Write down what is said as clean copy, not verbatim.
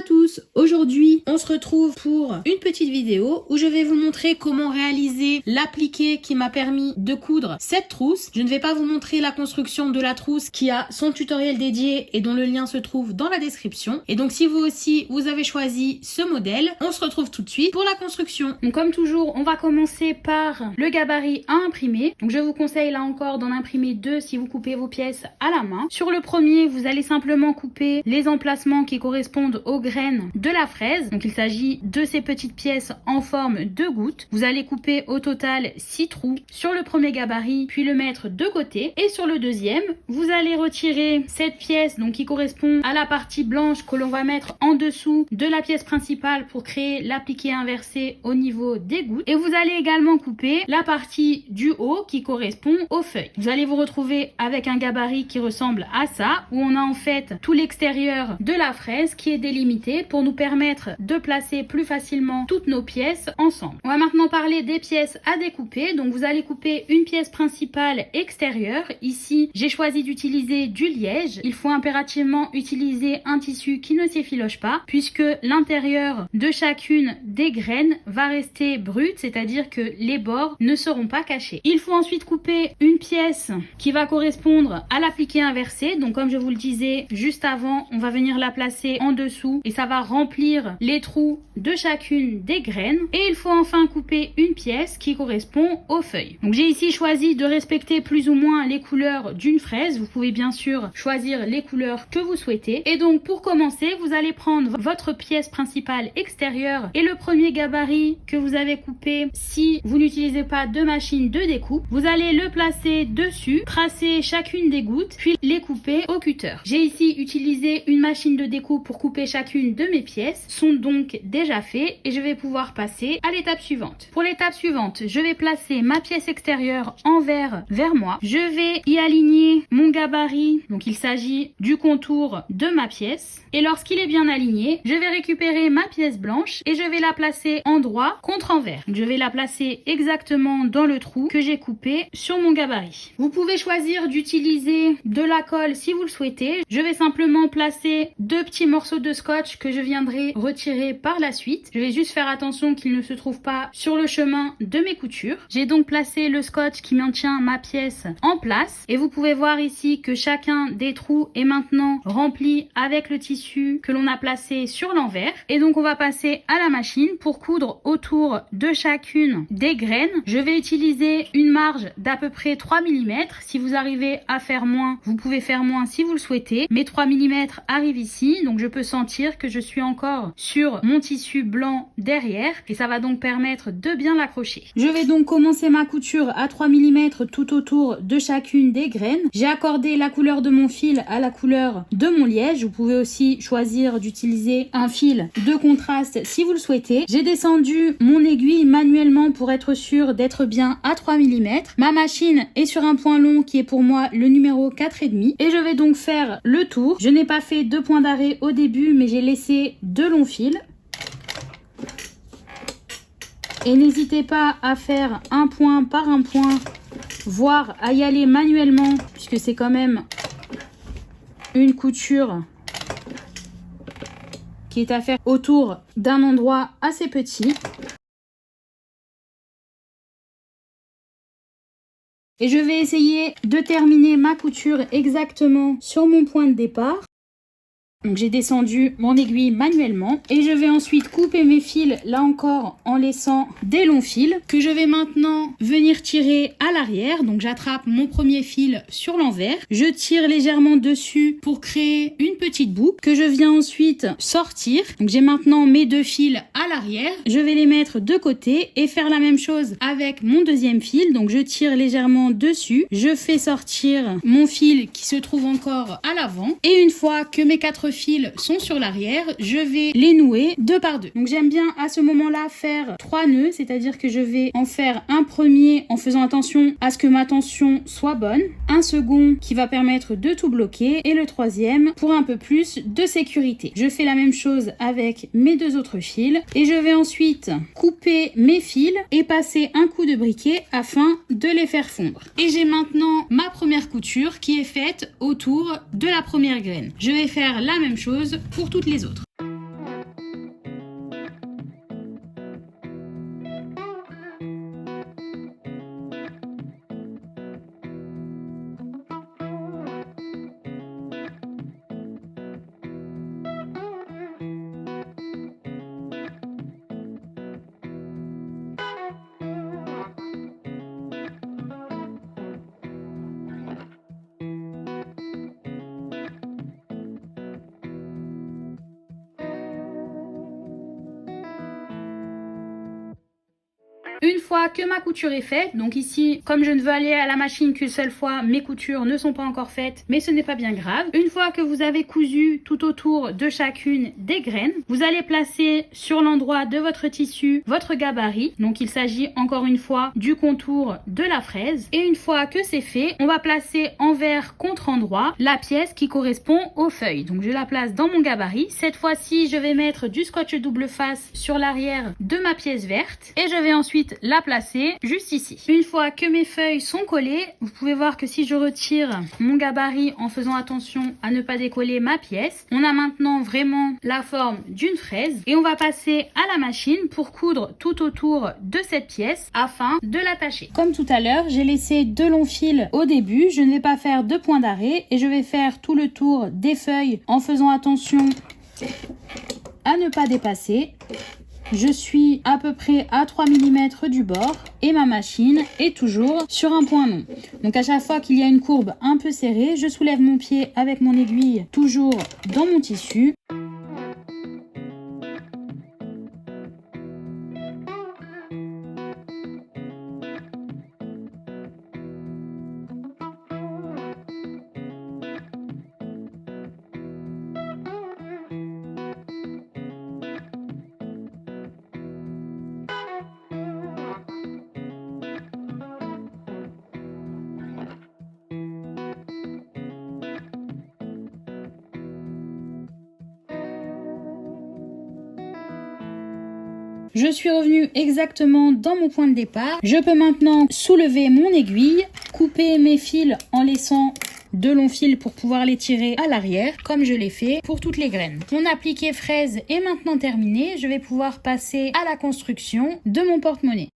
tous, aujourd'hui on se retrouve pour une petite vidéo où je vais vous montrer comment réaliser l'appliqué qui m'a permis de coudre cette trousse. Je ne vais pas vous montrer la construction de la trousse qui a son tutoriel dédié et dont le lien se trouve dans la description. Et donc si vous aussi vous avez choisi ce modèle, on se retrouve tout de suite pour la construction. Donc comme toujours, on va commencer par le gabarit à imprimer. Donc je vous conseille là encore d'en imprimer deux si vous coupez vos pièces à la main. Sur le premier, vous allez simplement couper les emplacements qui correspondent aux graines de la fraise. Donc il s'agit de ces petites pièces en forme de gouttes. Vous allez couper au total 6 trous sur le premier gabarit, puis le mettre de côté. Et sur le deuxième, vous allez retirer cette pièce donc qui correspond à la partie blanche que l'on va mettre en dessous de la pièce principale pour créer l'appliqué inversé au niveau des gouttes. Et vous allez également couper la partie du haut qui correspond aux feuilles. Vous allez vous retrouver avec un gabarit qui ressemble à ça, où on a en fait tout l'extérieur de la fraise qui est délimité pour nous permettre de placer plus facilement toutes nos pièces ensemble. On va maintenant parler des pièces à découper. Donc vous allez couper une pièce principale extérieure. Ici, j'ai choisi d'utiliser du liège. Il faut impérativement utiliser un tissu qui ne s'effiloche pas, puisque l'intérieur de chacune des graines va rester brut, c'est-à-dire que les bords ne seront pas cachés. Il faut ensuite couper une pièce qui va correspondre à l'appliqué inversé. Donc comme je vous le disais juste avant, on va venir la placer en dessous et ça va remplir les trous de chacune des graines. Et il faut enfin couper une pièce qui correspond aux feuilles. Donc j'ai ici choisi de respecter plus ou moins les couleurs d'une fraise. Vous pouvez bien sûr choisir les couleurs que vous souhaitez. Et donc pour commencer, vous allez prendre votre pièce principale extérieure et le premier gabarit que vous avez coupé. Si vous n'utilisez pas de machine de découpe, vous allez le placer dessus, tracer chacune des gouttes, puis les couper au cutter. J'ai ici utilisé une machine de découpe pour couper chacune de mes pièces, sont donc déjà faits et je vais pouvoir passer à l'étape suivante. Pour l'étape suivante, je vais placer ma pièce extérieure envers vers moi. Je vais y aligner mon gabarit, donc il s'agit du contour de ma pièce. Et lorsqu'il est bien aligné, je vais récupérer ma pièce blanche et je vais la placer endroit contre envers. Donc je vais la placer exactement dans le trou que j'ai coupé sur mon gabarit. Vous pouvez choisir d'utiliser de la colle si vous le souhaitez. Je vais simplement placer deux petits morceaux de scotch que je viendrai retirer par la suite. Je vais juste faire attention qu'ils ne se trouvent pas sur le chemin de mes coutures. J'ai donc placé le scotch qui maintient ma pièce en place et vous pouvez voir ici que chacun des trous est maintenant rempli avec le tissu que l'on a placé sur l'envers. Et donc on va passer à la machine pour coudre autour de chacune des graines. Je vais utiliser une marge d'à peu près 3 mm. Si vous arrivez à faire moins, vous pouvez faire moins si vous le souhaitez. Mes 3 mm arrivent ici, donc je peux sentir que je suis encore sur mon tissu blanc derrière et ça va donc permettre de bien l'accrocher. Je vais donc commencer ma couture à 3 mm tout autour de chacune des graines. J'ai accordé la couleur de mon fil à la couleur de mon liège. Vous pouvez aussi choisir d'utiliser un fil de contraste si vous le souhaitez. J'ai descendu mon aiguille manuellement pour être sûr d'être bien à 3 mm. Ma machine est sur un point long qui est pour moi le numéro 4,5 et je vais donc faire le tour. Je n'ai pas fait de point d'arrêt au début mais j'ai laissé de longs fils. Et n'hésitez pas à faire un point par un point, voire à y aller manuellement puisque c'est quand même une couture qui est à faire autour d'un endroit assez petit. Et je vais essayer de terminer ma couture exactement sur mon point de départ. Donc j'ai descendu mon aiguille manuellement et je vais ensuite couper mes fils là encore en laissant des longs fils que je vais maintenant venir tirer à l'arrière. Donc j'attrape mon premier fil sur l'envers, je tire légèrement dessus pour créer une petite boucle que je viens ensuite sortir. Donc j'ai maintenant mes deux fils à l'arrière, je vais les mettre de côté et faire la même chose avec mon deuxième fil. Donc je tire légèrement dessus, je fais sortir mon fil qui se trouve encore à l'avant et une fois que mes 4 fils sont sur l'arrière, je vais les nouer deux par deux. Donc j'aime bien à ce moment-là faire 3 nœuds, c'est-à-dire que je vais en faire un premier en faisant attention à ce que ma tension soit bonne, un second qui va permettre de tout bloquer et le troisième pour un peu plus de sécurité. Je fais la même chose avec mes deux autres fils et je vais ensuite couper mes fils et passer un coup de briquet afin de les faire fondre. Et j'ai maintenant ma première couture qui est faite autour de la première graine. Je vais faire la même chose pour toutes les autres. Une fois que ma couture est faite, donc ici, comme je ne veux aller à la machine qu'une seule fois, mes coutures ne sont pas encore faites, mais ce n'est pas bien grave. Une fois que vous avez cousu tout autour de chacune des graines, vous allez placer sur l'endroit de votre tissu votre gabarit. Donc il s'agit encore une fois du contour de la fraise. Et une fois que c'est fait, on va placer envers contre endroit la pièce qui correspond aux feuilles. Donc je la place dans mon gabarit. Cette fois-ci, je vais mettre du scotch double face sur l'arrière de ma pièce verte et je vais ensuite la placer juste ici. Une fois que mes feuilles sont collées, vous pouvez voir que si je retire mon gabarit en faisant attention à ne pas décoller ma pièce, on a maintenant vraiment la forme d'une fraise et on va passer à la machine pour coudre tout autour de cette pièce afin de l'attacher. Comme tout à l'heure, j'ai laissé 2 longs fils au début, je ne vais pas faire de point d'arrêt et je vais faire tout le tour des feuilles en faisant attention à ne pas dépasser. Je suis à peu près à 3 mm du bord et ma machine est toujours sur un point long. Donc à chaque fois qu'il y a une courbe un peu serrée, je soulève mon pied avec mon aiguille toujours dans mon tissu. Je suis revenue exactement dans mon point de départ. Je peux maintenant soulever mon aiguille, couper mes fils en laissant 2 longs fils pour pouvoir les tirer à l'arrière, comme je l'ai fait pour toutes les graines. Mon appliqué fraise est maintenant terminé. Je vais pouvoir passer à la construction de mon porte-monnaie.